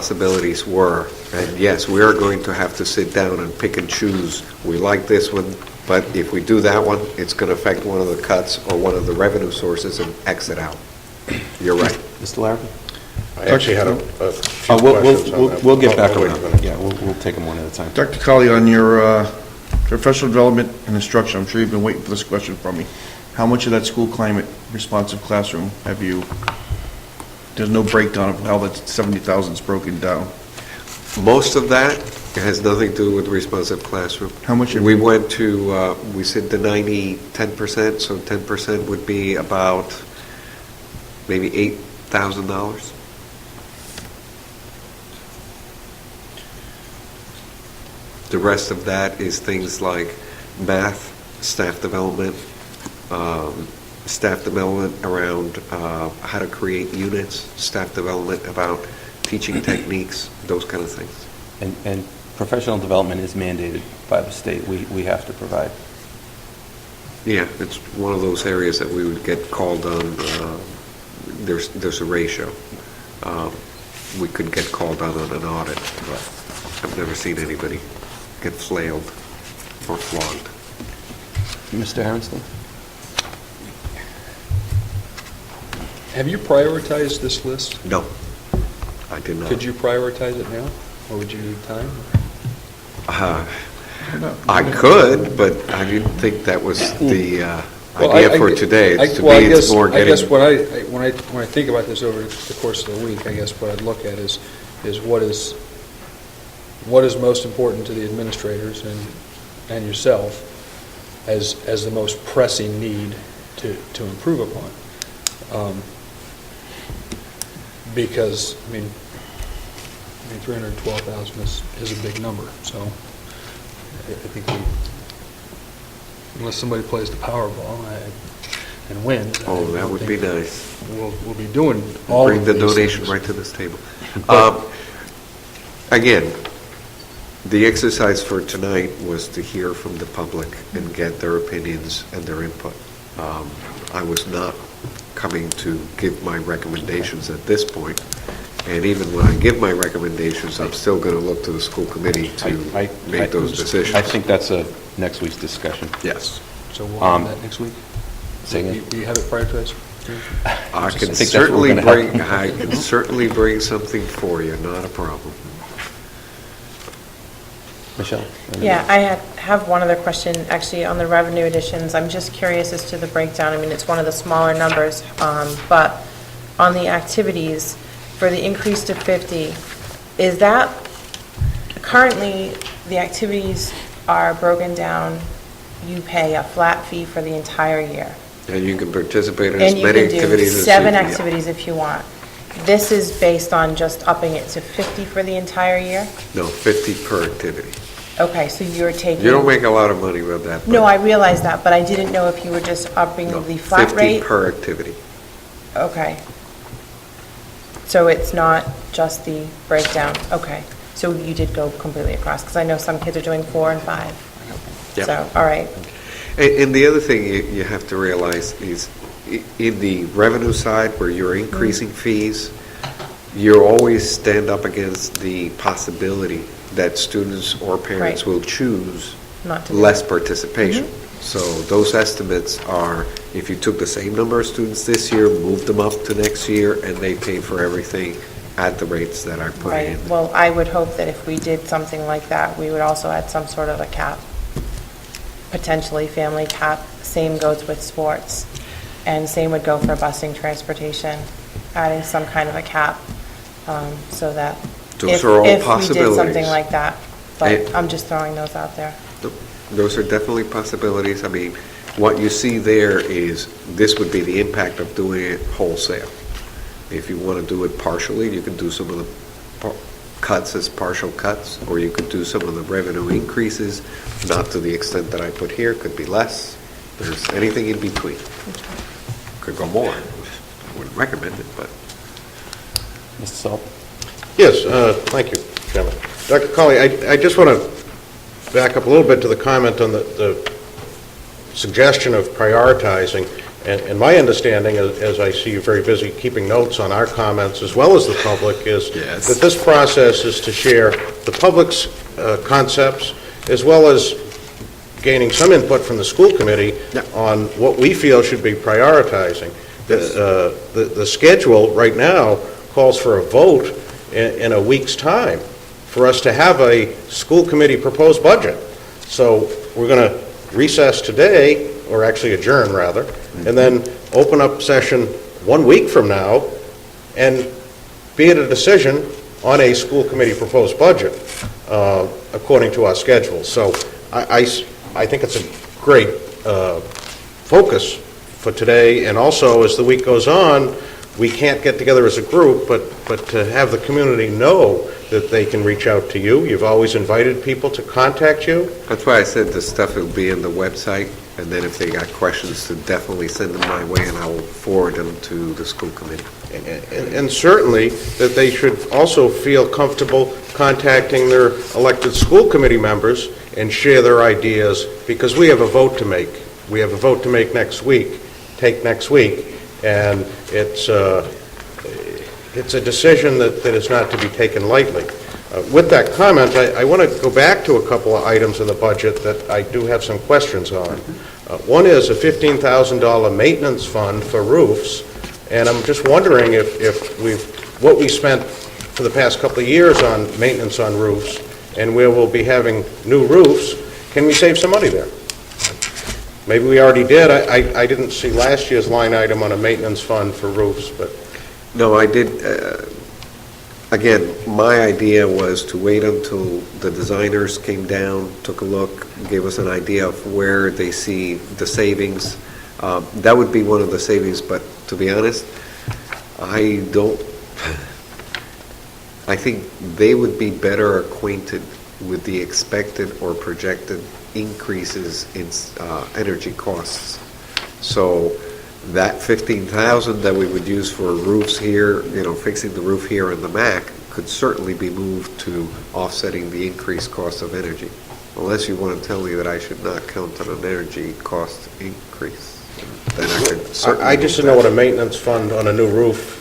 possibilities were. And yes, we are going to have to sit down and pick and choose. We like this one, but if we do that one, it's going to affect one of the cuts or one of the revenue sources and exit out. You're right. Mr. Larrabee? I actually had a few questions on that. We'll get back Wait a around. minute. Yeah, we'll take them one at a time. Dr. Colley, on your professional development and instruction, I'm sure you've been waiting for this question from me. How much of that school climate responsive classroom have you, there's no breakdown of how that 70,000 is broken down? Most of that has nothing to do with responsive classroom. How much have We you- went to, we said the 10%, so 10% would be about maybe $8,000. The rest of that is things like math, staff development around how to create units, staff development about teaching techniques, those kind of things. And professional development is mandated by the state. We have to provide. Yeah, it's one of those areas that we would get called on. There's a ratio. We could get called on an audit, but I've never seen anybody get flailed or flogged. Mr. Harrenstein? Have you prioritized this list? No, I did not. Could you prioritize it now, or would you need time? I could, but I didn't think that was the Well, idea for today. To me, it's more I getting. guess when I think about this over the course of the week, I guess what I'd look at is what is most important to the administrators and yourself as the most pressing need to improve upon. Because, I mean 312,000 is a big number, so I think unless somebody plays the Powerball and wins. Oh, I that don't would be think nice. We'll be doing all Bring of the these donation things. right to this table. Again, the exercise for tonight was to hear from the public and get their opinions and their input. I was not coming to give my recommendations at this point, and even when I give my recommendations, I'm still going to look to the school committee to make those decisions. I think that's a next week's discussion. Yes. So we'll have that next week? Say again? You have it prioritized? I can think that's what we're certainly gonna have. bring, I can certainly bring something for you, not a problem. Michelle? Yeah, I have one other question, actually, on the revenue additions. I'm just curious as to the breakdown. I mean, it's one of the smaller numbers, but on the activities, for the increase to 50, is that, currently, the activities are broken down, you pay a flat fee for the entire year. And you can participate in as And you many can do activities as 7 you activities if you want. This is based on just upping it to 50 for the entire year? No, 50 per activity. Okay, so you're taking... You don't make a lot of money with that. No, but- I realize that, but I didn't know if you were just upping No, the flat rate? 50 per activity. Okay. So it's not just the breakdown, okay. So you did go completely across, because I know some kids are doing 4 and 5. Yeah. So, all right. And the other thing you have to realize is in the revenue side where you're increasing fees, you always stand up against the possibility that students or parents Right. will choose Not to do less it. participation. So those estimates are, if you took the same number of students this year, moved them up to next year, and they paid for everything at the rates that I put Right, in. well, I would hope that if we did something like that, we would also add some sort of a cap, potentially family cap. Same goes with sports, and same would go for busing, transportation, adding some kind of a cap, so that Those if are all we did possibilities. something like that, but And- I'm just throwing those out there. Those are definitely possibilities. I mean, what you see there is, this would be the impact of doing it wholesale. If you want to do it partially, you can do some of the cuts as partial cuts, or you could do some of the revenue increases, not to the extent that I put here, could be less. There's anything in between. Could go more. Wouldn't recommend it, but. Mr. Salt? Yes, thank you, Chairman. Dr. Colley, I just want to back up a little bit to the comment on the suggestion of prioritizing. And my understanding, as I see you very busy keeping notes on our comments as well as the public, is Yes. that this process is to share the public's concepts as well as gaining some input from the school committee Yeah. on what we feel should be prioritizing. The schedule right now calls for a vote in a week's time for us to have a school committee proposed budget. So we're going to recess today, or actually adjourn rather, and then open up session 1 week from now and be at a decision on a school committee proposed budget according to our schedule. So I think it's a great focus for today, and also as the week goes on, we can't get together as a group, but to have the community know that they can reach out to you. You've always invited people to contact you. That's why I said the stuff will be in the website, and then if they got questions, to definitely send them my way, and I will forward them to the school committee. And certainly that they should also feel comfortable contacting their elected school committee members and share their ideas, because we have a vote to make. We have a vote to make next week, and it's a decision that is not to be taken lightly. With that comment, I want to go back to a couple of items in the budget that I do have some questions on. One is a $15,000 maintenance fund for roofs, and I'm just wondering if what we spent for the past couple of years on maintenance on roofs, and where we'll be having new roofs, can we save some money there? Maybe we already did. I didn't see last year's line item on a maintenance fund for roofs, but... No, I did, again, my idea was to wait until the designers came down, took a look, gave us an idea of where they see the savings. That would be one of the savings, but to be honest, I think they would be better acquainted with the expected or projected increases in energy costs. So that 15,000 that we would use for roofs here, fixing the roof here in the MAC, could certainly be moved to offsetting the increased cost of energy. Unless you want to tell me that I should not count on an energy cost increase, then I could certainly. I just didn't know what a maintenance fund on a new roof,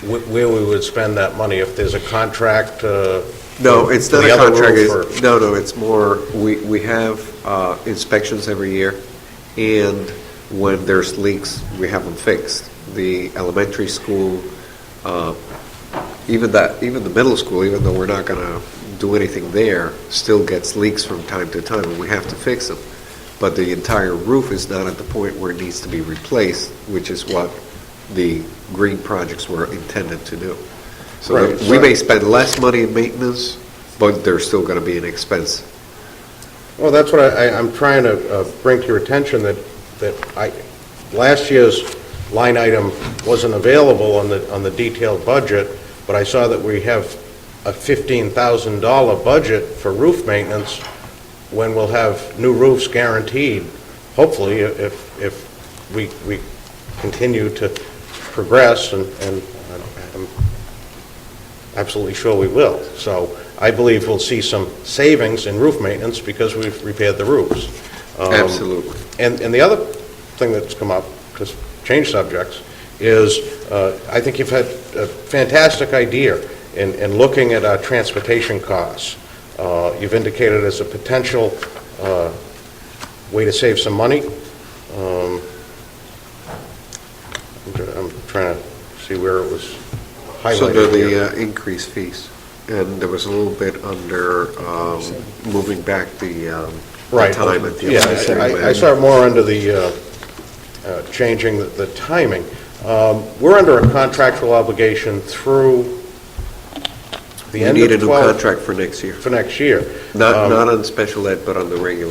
where we would spend that money, if there's a contract. No, it's for not the a other contract. roof, or- No, it's more, we have inspections every year, and when there's leaks, we have them fixed. The elementary school, even the middle school, even though we're not going to do anything there, still gets leaks from time to time, and we have to fix them. But the entire roof is not at the point where it needs to be replaced, which is what the green projects were intended to do. So Right. we may spend less money in maintenance, but there's still going to be an expense. Well, that's what I'm trying to bring to your attention, that last year's line item wasn't available on the detailed budget, but I saw that we have a $15,000 budget for roof maintenance when we'll have new roofs guaranteed, hopefully, if we continue to progress, and I'm absolutely sure we will. So I believe we'll see some savings in roof maintenance because we've repaired the roofs. Absolutely. And the other thing that's come up, to change subjects, is I think you've had a fantastic idea in looking at our transportation costs. You've indicated as a potential way to save some money. I'm trying to see where it was highlighted. So there here. the increased fees, and there was a little bit under moving back the Right. time at the Yeah, elementary. I saw it more under the changing the timing. We're under a contractual obligation through the We end need a of new 12 contract for next year. for next year. Not on special ed, but on the regular.